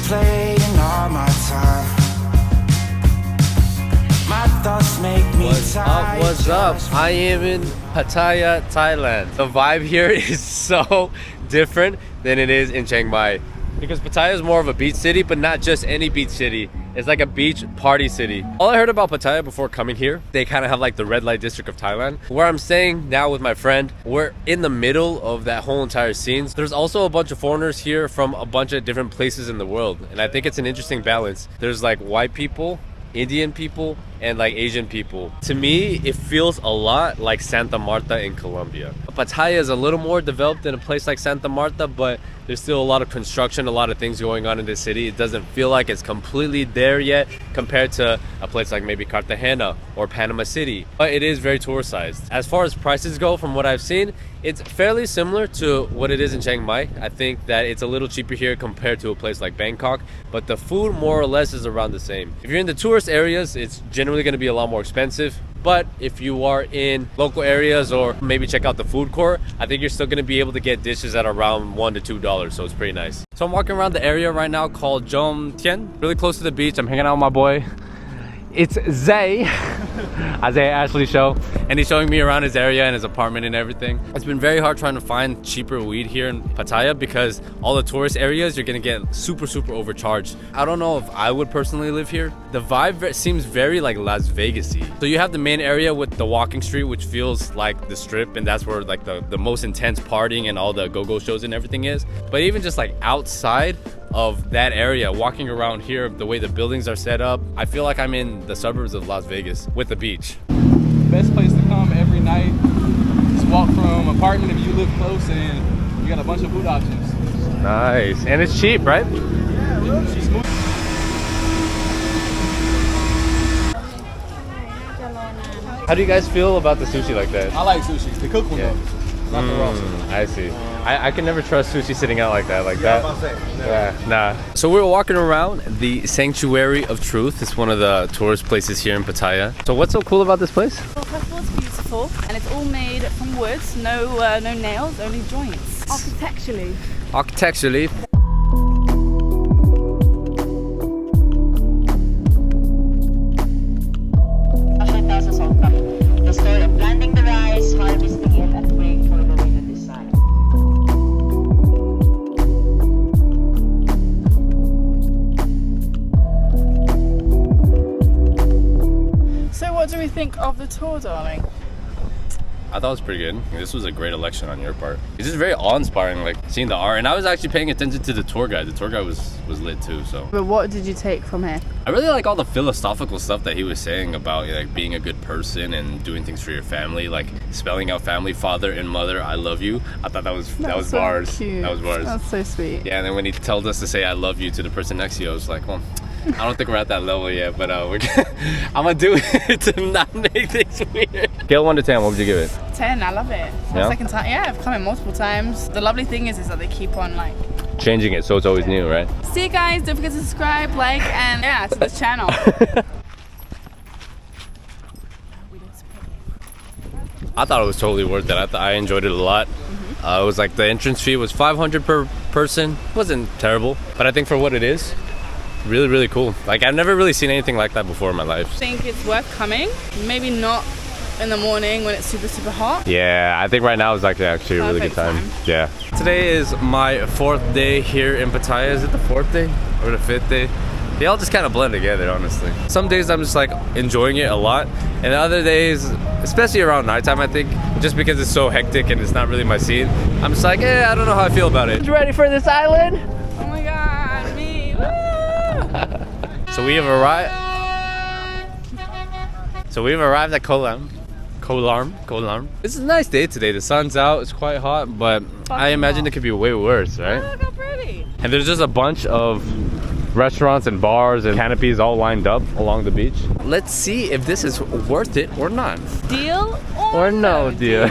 playing all my time. My thoughts make me tired. What's up? I am in Pattaya, Thailand. The vibe here is so different than it is in Chiang Mai. Because Pattaya is more of a beach city, but not just any beach city. It's like a beach party city. All I heard about Pattaya before coming here, they kind of have like the red light district of Thailand. Where I'm staying now with my friend, we're in the middle of that whole entire scene. There's also a bunch of foreigners here from a bunch of different places in the world. And I think it's an interesting balance. There's like white people, Indian people, and like Asian people. To me, it feels a lot like Santa Marta in Colombia. Pattaya is a little more developed than a place like Santa Marta, but there's still a lot of construction, a lot of things going on in this city. It doesn't feel like it's completely there yet compared to a place like maybe Cartagena or Panama City. But it is very tourist-sized. As far as prices go, from what I've seen, it's fairly similar to what it is in Chiang Mai. I think that it's a little cheaper here compared to a place like Bangkok, but the food more or less is around the same. If you're in the tourist areas, it's generally going to be a lot more expensive. But if you are in local areas or maybe check out the food court, I think you're still going to be able to get dishes at around $1 to $2, so it's pretty nice. So I'm walking around the area right now called Jom Tien, really close to the beach. I'm hanging out with my boy. It's Zay, Isaiah Ashley show, and he's showing me around his area and his apartment and everything. It's been very hard trying to find cheaper weed here in Pattaya because all the tourist areas, you're gonna get super overcharged. I don't know if I would personally live here. The vibe seems very like Las Vegas-y. So you have the main area with the walking street, which feels like the strip, and that's where like the most intense partying and all the go-go shows and everything is. But even just like outside of that area, walking around here, the way the buildings are set up, I feel like I'm in the suburbs of Las Vegas with the beach. Best place to come every night. Just walk from apartment if you live close, and you got a bunch of food options. Nice, and it's cheap, right? Yeah, she's smooth. How do you guys feel about the sushi like that? I like sushi. The cooked one though, not the raw sushi. I see. I can never trust sushi sitting out like that. Yeah, nah. So we're walking around the Sanctuary of Truth. It's one of the tourist places here in Pattaya. So what's so cool about this place? Well, first of all, it's beautiful, and it's all made from wood. No nails, only joints. Architecturally. The story of planting the rice, harvesting it, and praying for the rain to decide. So what do we think of the tour, darling? I thought it was pretty good. This was a great election on your part. It's just very awe-inspiring, like seeing the art. And I was actually paying attention to the tour guide. The tour guide was lit too, so. But what did you take from here? I really like all the philosophical stuff that he was saying about like being a good person and doing things for your family, like spelling out family, father and mother, I love you. I thought that was so bars. Cute. That was bars. That's so sweet. Yeah, and then when he told us to say I love you to the person next to you, I was like, well, I don't think we're at that level yet, but I'm gonna do it to not make things weird. Scale 1 to 10, what would you give it? 10, I love it. It's my second time. Yeah, I've come in multiple times. The lovely thing is that they keep on like Changing it, so it's always new, right? See you guys, don't forget to subscribe, like, and yeah, to this channel. I thought it was totally worth it. I enjoyed it a lot. It was like the entrance fee was 500 per person. It wasn't terrible, but I think for what it is, really cool. Like I've never really seen anything like that before in my life. I think it's worth coming. Maybe not in the morning when it's super hot. Yeah, I think right now is like actually a really good time. Yeah. Today is my 4th day here in Pattaya. Is it the 4th day or the 5th day? They all just kind of blend together, honestly. Some days I'm just like enjoying it a lot, and other days, especially around nighttime, I think, just because it's so hectic and it's not really my scene, I'm just like, I don't know how I feel about it. You ready for this island? Oh my god, me! Woo! So we have arrived at Koh Ao. It's a nice day today. The sun's out, it's quite hot, but I imagine it could be way worse, right? Oh, look how pretty! And there's just a bunch of restaurants and bars and canopies all lined up along the beach. Let's see if this is worth it or not. Deal or no deal.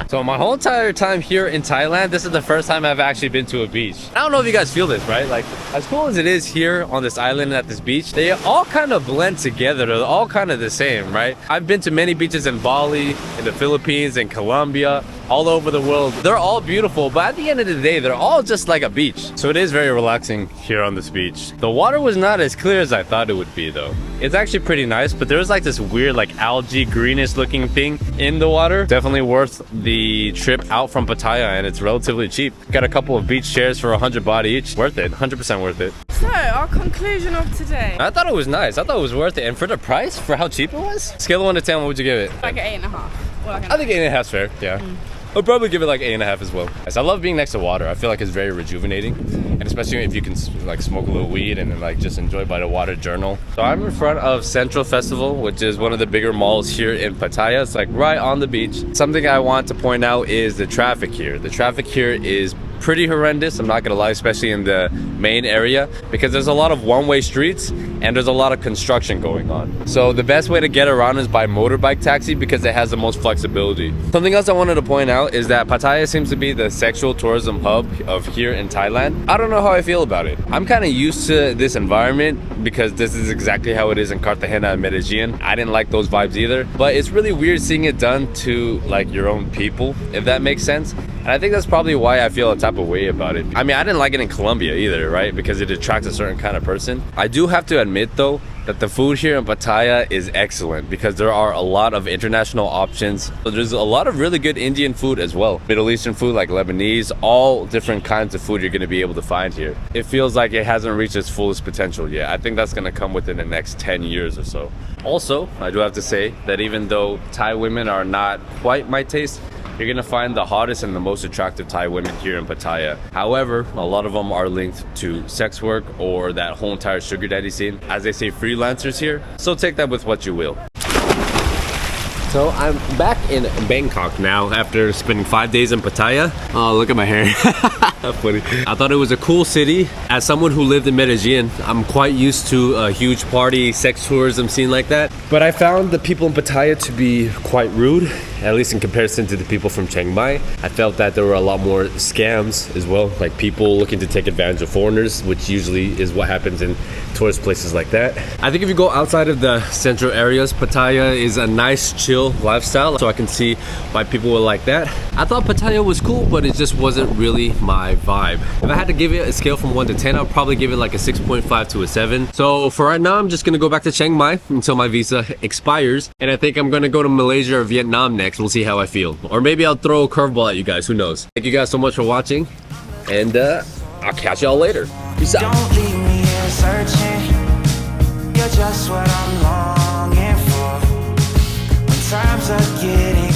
So my whole entire time here in Thailand, this is the first time I've actually been to a beach. I don't know if you guys feel this, right? Like as cool as it is here on this island at this beach, they all kind of blend together. They're all kind of the same, right? I've been to many beaches in Bali, in the Philippines, in Colombia, all over the world. They're all beautiful, but at the end of the day, they're all just like a beach. So it is very relaxing here on this beach. The water was not as clear as I thought it would be though. It's actually pretty nice, but there's like this weird like algae greenish looking thing in the water. Definitely worth the trip out from Pattaya, and it's relatively cheap. Got a couple of beach chairs for 100 baht each. Worth it, 100% worth it. So, our conclusion of today. I thought it was nice. I thought it was worth it. And for the price, for how cheap it was, scale of 1 to 10, what would you give it? Like an 8.5. Or like an I think 8.5 is fair, yeah. I'll probably give it like 8.5 as well. I love being next to water. I feel like it's very rejuvenating. And especially if you can like smoke a little weed and then like just enjoy by the water journal. So I'm in front of Central Festival, which is one of the bigger malls here in Pattaya. It's like right on the beach. Something I want to point out is the traffic here. The traffic here is pretty horrendous, I'm not gonna lie, especially in the main area, because there's a lot of one-way streets and there's a lot of construction going on. So the best way to get around is by motorbike taxi because it has the most flexibility. Something else I wanted to point out is that Pattaya seems to be the sexual tourism hub of here in Thailand. I don't know how I feel about it. I'm kind of used to this environment because this is exactly how it is in Cartagena and Medellin. I didn't like those vibes either, but it's really weird seeing it done to like your own people, if that makes sense. And I think that's probably why I feel a type of way about it. I mean, I didn't like it in Colombia either, right? Because it attracts a certain kind of person. I do have to admit though, that the food here in Pattaya is excellent because there are a lot of international options. So there's a lot of really good Indian food as well. Middle Eastern food like Lebanese, all different kinds of food you're gonna be able to find here. It feels like it hasn't reached its fullest potential yet. I think that's gonna come within the next 10 years or so. Also, I do have to say that even though Thai women are not quite my taste, you're gonna find the hottest and the most attractive Thai women here in Pattaya. However, a lot of them are linked to sex work or that whole entire sugar daddy scene. As they say, freelancers here. So take that with what you will. So I'm back in Bangkok now after spending 5 days in Pattaya. Oh, look at my hair. How funny. I thought it was a cool city. As someone who lived in Medellin, I'm quite used to a huge party, sex tourism scene like that. But I found the people in Pattaya to be quite rude, at least in comparison to the people from Chiang Mai. I felt that there were a lot more scams as well, like people looking to take advantage of foreigners, which usually is what happens in tourist places like that. I think if you go outside of the central areas, Pattaya is a nice, chill lifestyle, so I can see why people would like that. I thought Pattaya was cool, but it just wasn't really my vibe. If I had to give it a scale from 1 to 10, I'll probably give it like a 6.5 to a 7. So for right now, I'm just gonna go back to Chiang Mai until my visa expires, and I think I'm gonna go to Malaysia or Vietnam next. We'll see how I feel, or maybe I'll throw a curveball at you guys, who knows. Thank you guys so much for watching, and I'll catch y'all later. Peace out. Don't leave me here searching. You're just what I'm longing for. When times are getting